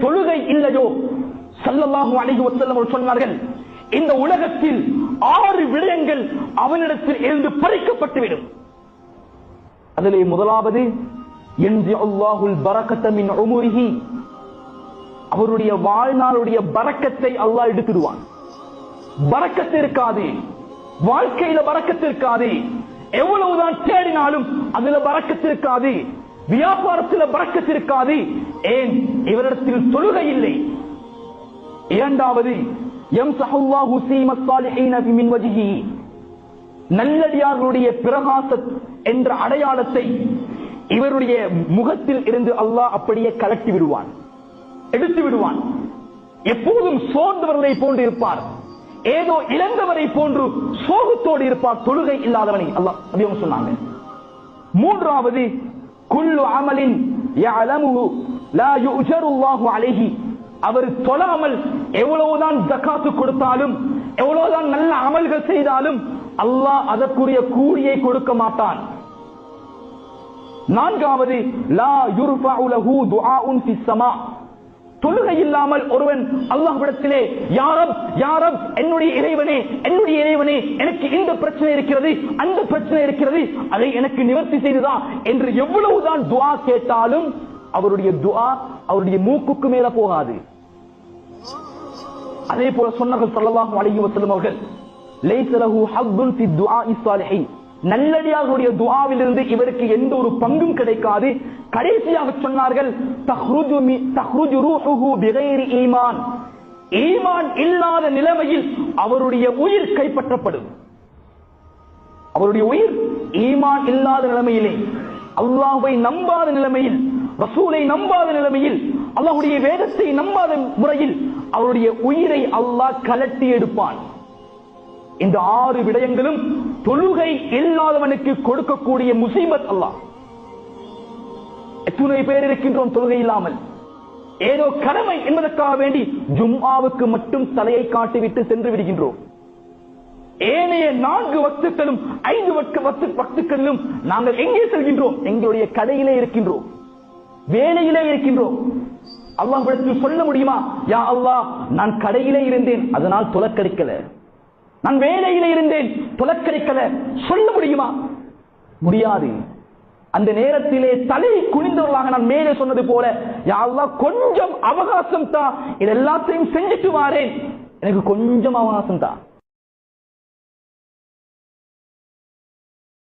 தொழுகை இல்லையோ ஸல்லல்லாஹு அலைஹி வஸல்லம் சொன்னார்கள், இந்த உலகத்தில் 6 விடயங்கள் அவனிடத்தில் இருந்து பறிக்கப்பட்டுவிடும். அதிலே முதலாவது யன்ஸிஉல்லாஹுல் பரக்கத மின் உமரிஹி, அவருடைய வாழ்நாளுடைய பரக்கத்தை அல்லாஹ் எடுத்துடுவான். பரக்கத்து இருக்காது, வாழ்க்கையில பரக்கத்து இருக்காது, எவ்வளவுதான் தேடினாலும் அதுல பரக்கத்து இருக்காது, வியாபாரத்தில் பரக்கத்து இருக்காது. ஏன்? இவரிடத்தில் தொழுகை இல்லை. இரண்டாவது யம்ஸஹுல்லாஹு ஸீமஸ் ஸாலிஹீன மின் வஜ்ஹி, நல்லடியார்களுடைய பிரகாச என்ற அடையாளத்தை இவருடைய முகத்தில் இருந்து அல்லாஹ் அப்படியே கலட்டி விடுவான், எடுத்து விடுவான். எப்போதும் சோர்ந்தவர்களை போன்று இருப்பார், ஏதோ இழந்தவரை போன்று சோகத்தோடு இருப்பார், தொழுகை இல்லாதவனை அல்லாஹ் நபியும் சொன்னாங்க. மூன்றாவது குல்லு அமலின் யஅலமுஹு லா யுஜருல்லாஹு அலைஹி, அவர் தொழாமல் எவ்வளவுதான் ஜகாத்து கொடுத்தாலும் எவ்வளவுதான் நல்ல அமல்கள் செய்தாலும் அல்லாஹ் அதற்குரிய கூலியை கொடுக்க மாட்டான். நான்காவது லா யுர்ஃபஉ லஹு துஆஉன் ஃபிஸ் ஸமா, தொழுகை இல்லாமல் ஒருவன் அல்லாஹ்விடத்திலே யா ரப் யா ரப், என்னுடைய இறைவனே என்னுடைய இறைவனே, எனக்கு இந்த பிரச்சனை இருக்கிறது அந்த பிரச்சனை இருக்கிறது, அதை எனக்கு நிவர்த்தி செய்ததா என்று எவ்வளவுதான் துஆ கேட்டாலும் அவருடைய துஆ அவருடைய மூக்குக்கு மேல போகாது. அதே போல சொன்னார்கள் ஸல்லல்லாஹு அலைஹி வஸல்லம் அவர்கள், லைஸ லஹு ஹக்குன் ஃபி துஆஇ ஸாலிஹீன், நல்லடியார்களுடைய துஆவிலிருந்து இவருக்கு எந்த ஒரு பங்கும் கிடைக்காது. கடைசியாக சொன்னார்கள் தஹ்ருஜு ரூஹுஹு பிகைரி ஈமான், ஈமான் இல்லாத நிலைமையில் அவருடைய உயிர் கைப்பற்றப்படும். அவருடைய உயிர் ஈமான் இல்லாத நிலைமையிலே, அல்லாஹ்வை நம்பாத நிலைமையில், ரசூலை நம்பாத நிலைமையில், அல்லாஹ்வுடைய வேதத்தை நம்பாத முறையில் அவருடைய உயிரை அல்லாஹ் கலட்டி எடுப்பான். இந்த 6 விடயங்களும் தொழுகை இல்லாதவனுக்கு கொடுக்கக்கூடிய முசீபத். அல்லாஹ் எத்தனை பேர் இருக்கின்றோம் தொழுகை இல்லாமல், ஏதோ கடமை என்பதற்காக வேண்டி ஜும்ஆவுக்கு மட்டும் தலையை காட்டிவிட்டு சென்று விடுகின்றோம். ஏனைய 4 வக்துக்களும் 5 வக்துக்களிலும் நாங்கள் எங்கே செல்கின்றோம்? எங்களுடைய கடையிலே இருக்கின்றோம், வேலையிலே இருக்கின்றோம். அல்லாஹ்விடத்தில் சொல்ல முடியுமா, யா அல்லாஹ் நான் கடையிலே இருந்தேன் அதனால் தொலை கிடைக்கல, நான் வேலையிலே இருந்தேன் தொலை கிடைக்கல, சொல்ல முடியுமா? முடியாது. அந்த நேரத்திலே தலை குனிந்தவர்களாக நான் மேலே சொன்னது போல, யா அல்லாஹ் கொஞ்சம் அவகாசம் தா, இது எல்லாத்தையும் செஞ்சுட்டு வாரேன், எனக்கு கொஞ்சம் அவகாசம் தா.